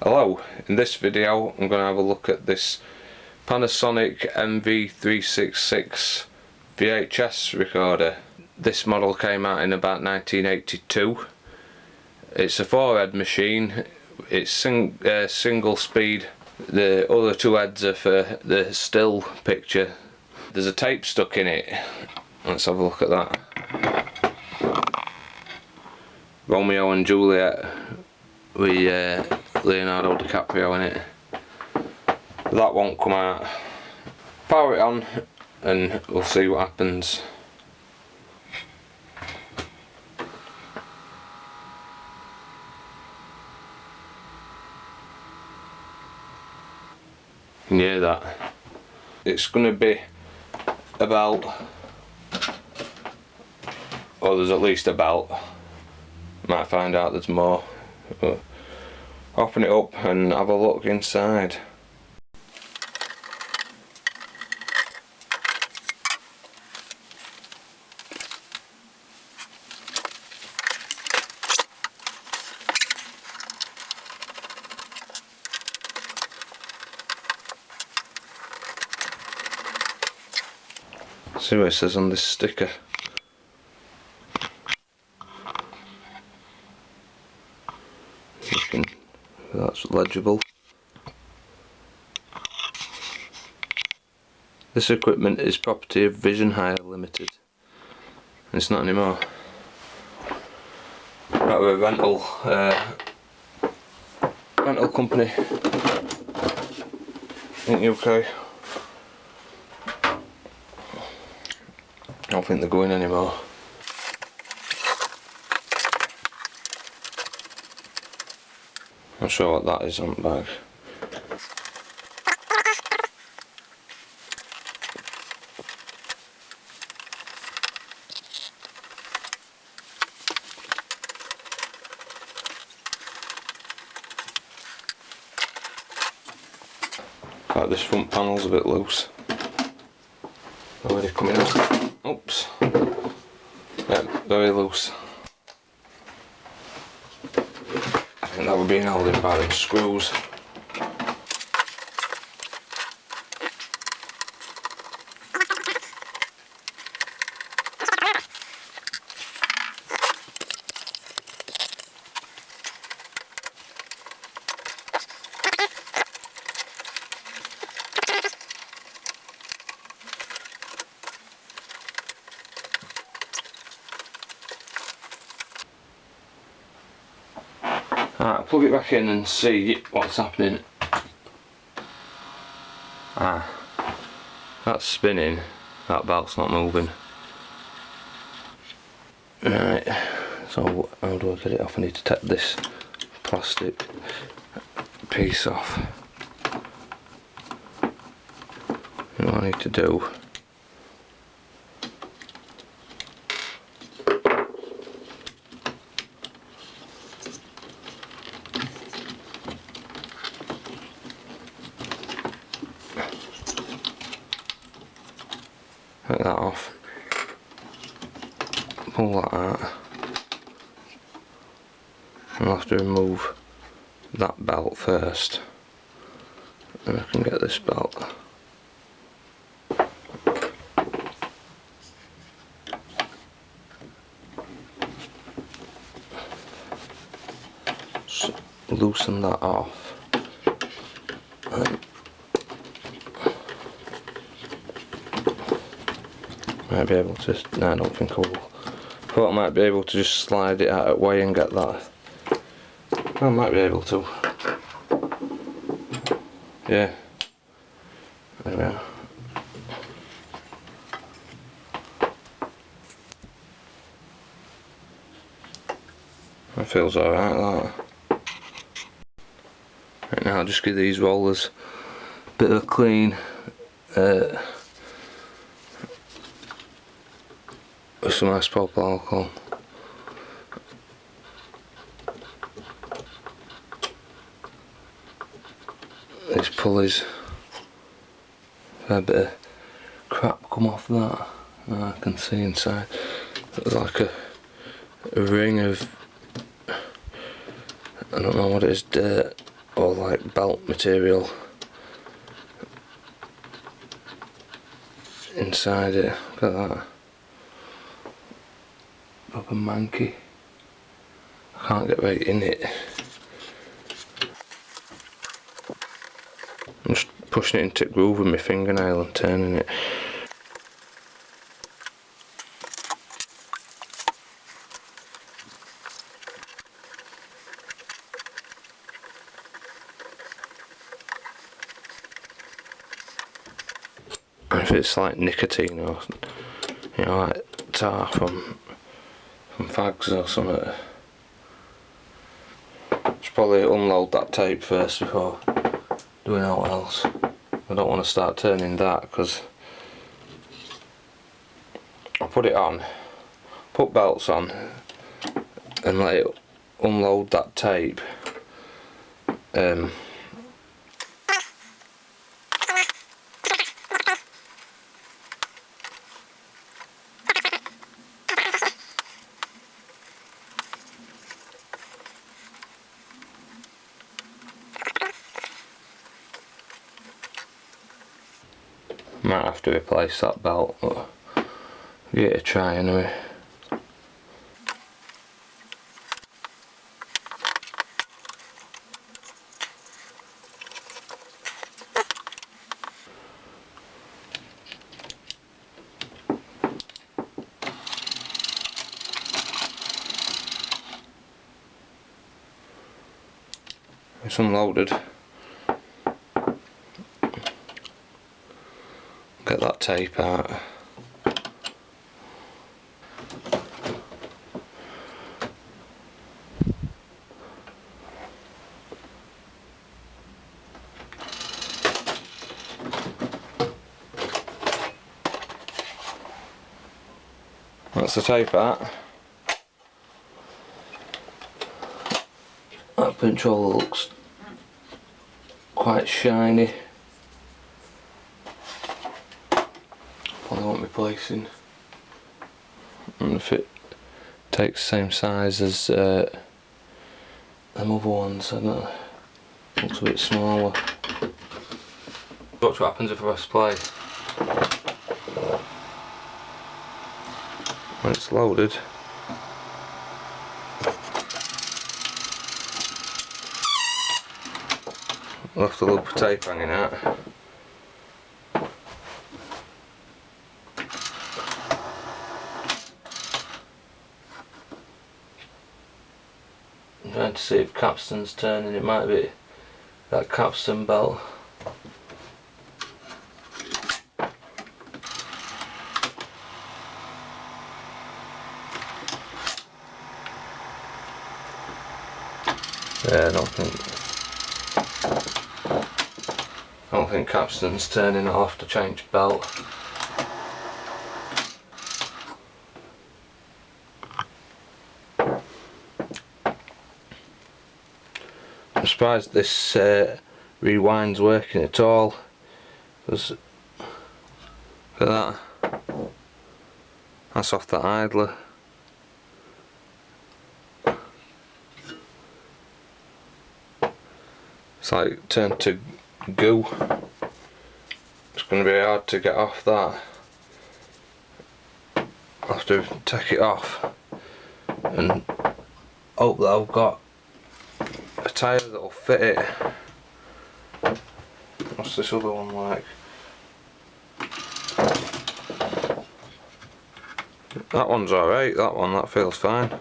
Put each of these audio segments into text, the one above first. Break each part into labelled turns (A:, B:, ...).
A: Hello, in this video I'm going to have a look at this Panasonic NV366 VHS recorder. This model came out in about 1982. It's a 4-head machine. It's single speed. The other 2 heads are for the still picture. There's a tape stuck in it. Let's have a look at that. Romeo and Juliet with Leonardo DiCaprio in it. That won't come out. Power it on and we'll see what happens. Can you hear that? It's going to be about, or there's at least about, might find out there's more. But open it up and have a look inside. See what it says on this sticker. That's legible. This equipment is property of Vision Hire Limited. It's not anymore. Right, we're a rental company in UK. I don't think they're going anymore. Not sure what that is on the bag. Like this front panel's a bit loose. Already coming out. Oops. Yeah, very loose. I think that would be held in by them screws. Alright, plug it back in and see what's happening. That's spinning, that belt's not moving. Right, so how do I get it off? I need to take this plastic piece off. What I need to do, take that off, pull that out, and I'll have to remove that belt first, and I can get this belt. So loosen that off. Might be able to, no, I don't think I will. Thought I might be able to just slide it out of the way and get that. I might be able to. Yeah. There we are. That feels alright, that. Right, now I'll just give these rollers a bit of a clean. With some isopropyl alcohol. These pulleys, a fair bit of crap come off that. I can see inside. There's like a ring of, I don't know what it is, dirt or like belt material inside it. Look at that. Proper manky. I can't get right in it. I'm just pushing it into the groove with my fingernail and turning it. And if it's like nicotine or, you know, like tar from fags or something, should probably unload that tape first before doing all else. I don't want to start turning that, because I'll put it on, put belts on and let it unload that tape. Might have to replace that belt, but give it a try anyway. It's unloaded. Get that tape out. That's the tape out. That pinch hole looks quite shiny. Probably won't be placing. And if it takes the same size as them other ones, I don't know. Looks a bit smaller. Watch what happens if I press play. When it's loaded, I'll have to loop of tape hanging out. I'm trying to see if capstan's turning. It might be that capstan belt. Yeah, I don't think capstan's turning. I'll have to change belt. I'm surprised this rewind's working at all, because look at that, that's off the idler. It's like turned to goo. It's going to be hard to get off that. I'll have to take it off and hope that I've got a tyre that'll fit it. What's this other one like? That one's alright, that feels fine.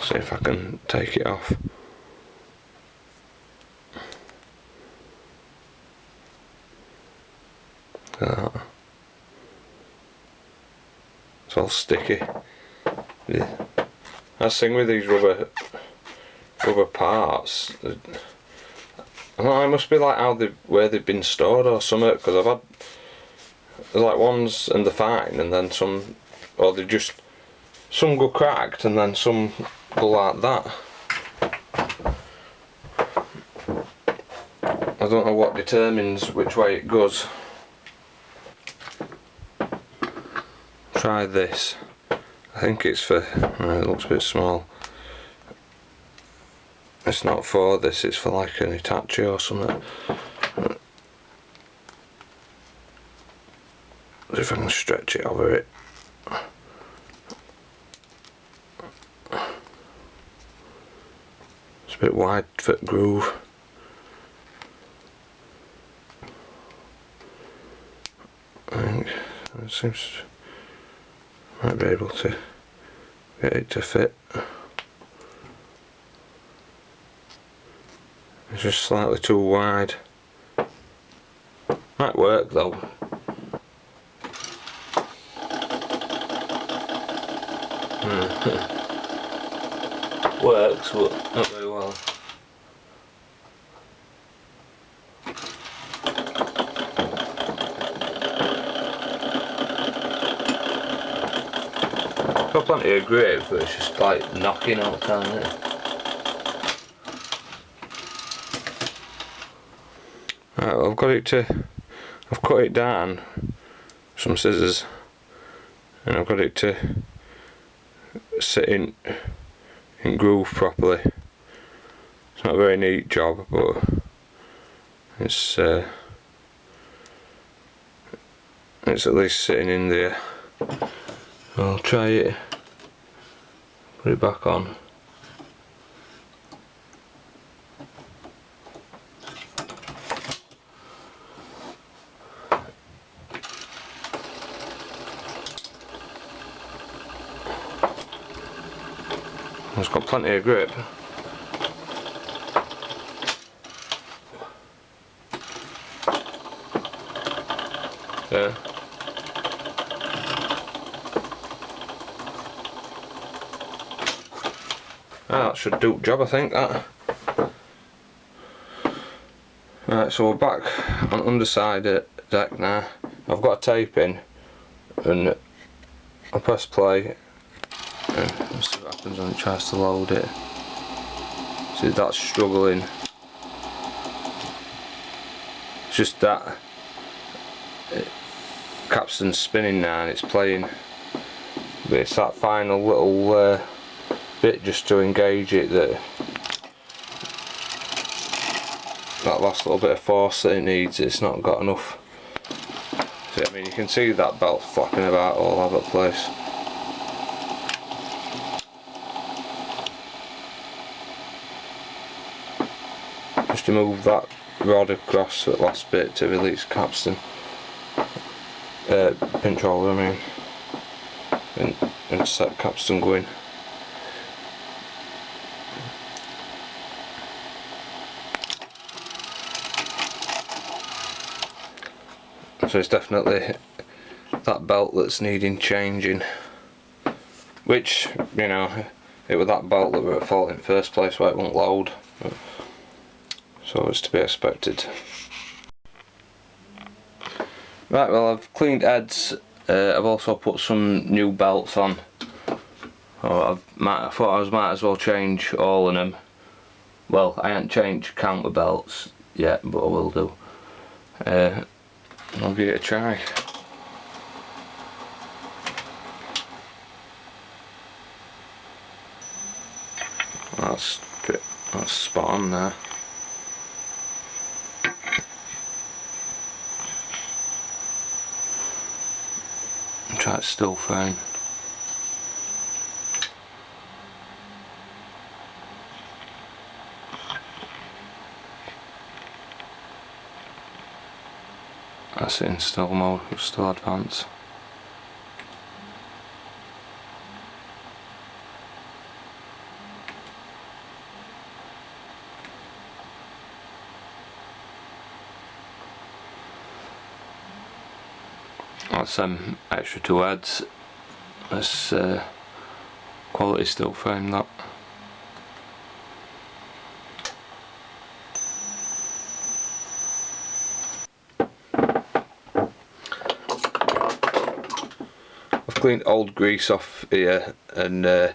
A: See if I can take it off. Look at that. It's all sticky. Yeah. That's the thing with these rubber parts. I don't know, it must be like where they've been stored or something, because I've had, there's like ones and they're fine, and then some, or they just, some go cracked and then some go like that. I don't know what determines which way it goes. Try this. I think it's for, it looks a bit small. It's not for this, it's for like an Hitachi or something. See if I can stretch it over it. It's a bit wide for the groove. I think it seems, might be able to get it to fit. It's just slightly too wide. Might work though. Works, but not very well. Got plenty of grip, but it's just like knocking all the time, isn't it? Right, well, I've cut it down with some scissors, and I've got it to sit in groove properly. It's not a very neat job, but it's at least sitting in there. I'll try it, put it back on. It's got plenty of grip. Yeah. That should do the job, I think, that. Right, so we're back on the underside of the deck now. I've got a tape in, and I'll press play, and we'll see what happens when it tries to load it. See, that's struggling. It's just that capstan's spinning now and it's playing, but it's that final little bit just to engage it, that last little bit of force that it needs. It's not got enough. See, I mean, you can see that belt flapping about all over the place. Just to move that rod across that last bit to release capstan, pinch roller, I mean, and set capstan going. So it's definitely that belt that's needing changing, which, you know, it was that belt that were at fault in the first place, why it won't load. So it's to be expected. Right, well, I've cleaned heads. I've also put some new belts on. I thought I might as well change all of them. Well, I haven't changed counter belts yet, but I will do. I'll give it a try. That's spot on there. Try it still fine. That's it in still mode, it's still advanced. That's extra two heads. That's quality steel frame, that. I've cleaned old grease off here and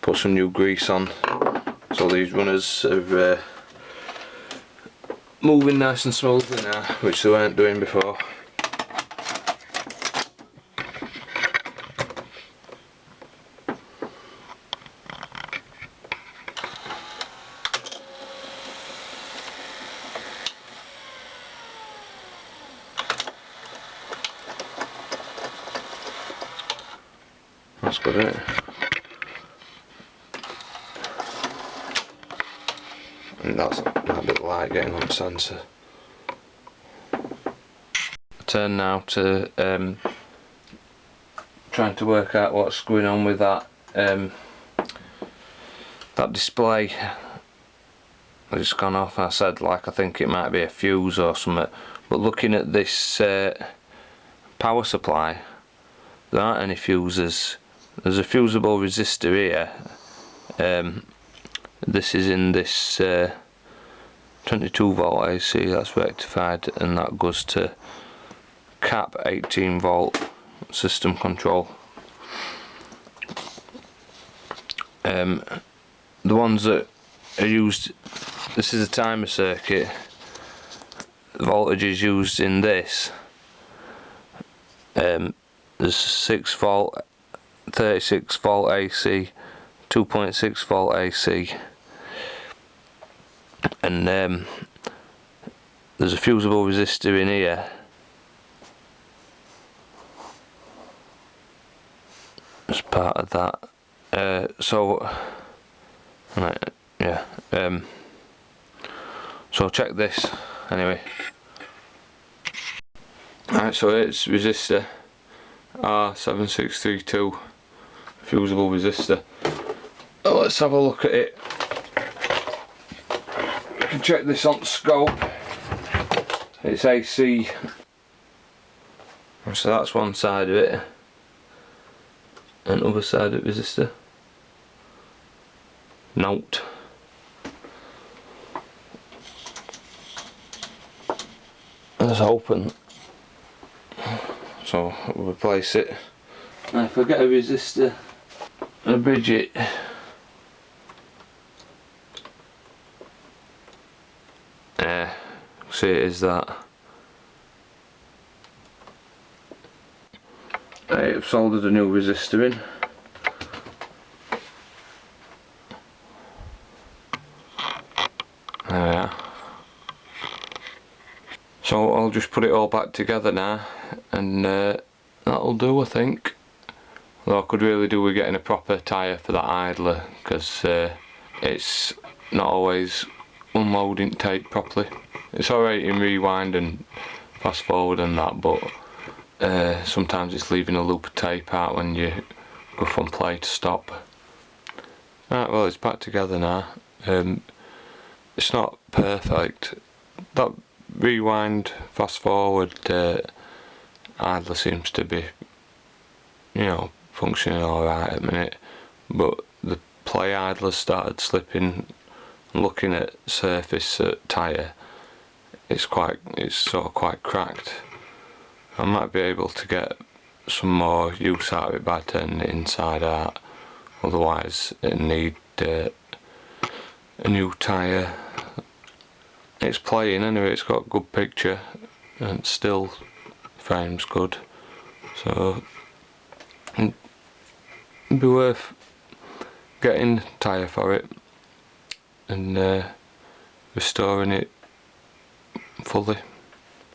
A: put some new grease on, so these runners are moving nice and smoothly now, which they weren't doing before. That's good, isn't it? And that's a bit light getting on sensor. I turn now to trying to work out what's going on with that that display. It's gone off. I said, like, I think it might be a fuse or something, but looking at this power supply, there aren't any fuses. There's a fusible resistor here. This is in this 22 volt AC, that's rectified, and that goes to cap 18 volt system control. The ones that are used, this is a timer circuit. The voltage is used in this. There's 6 volt, 36 volt AC, 2.6 volt AC, and there's a fusible resistor in here. As part of that, so check this anyway. Alright, so it's resistor R7632, fusible resistor. Oh, let's have a look at it. You can check this on scope. It's AC. So that's one side of it, and other side of resistor. Note. Let's open. So we'll replace it. Now if I get a resistor and a bridge it, see it is that. I've soldered a new resistor in. There we are. So I'll just put it all back together now, and that'll do, I think. Though I could really do with getting a proper tyre for that idler, because it's not always unloading tape properly. It's alright in rewind and fast forward and that, but sometimes it's leaving a loop of tape out when you go from play to stop. Right, well, it's back together now. It's not perfect. That rewind fast forward idler seems to be, you know, functioning alright at the minute, but the play idler started slipping. Looking at surface tyre, it's sort of quite cracked. I might be able to get some more use out of it by turning it inside out, otherwise it need a new tyre. It's playing anyway, it's got good picture and still frame's good, so it'd be worth getting tyre for it and restoring it fully.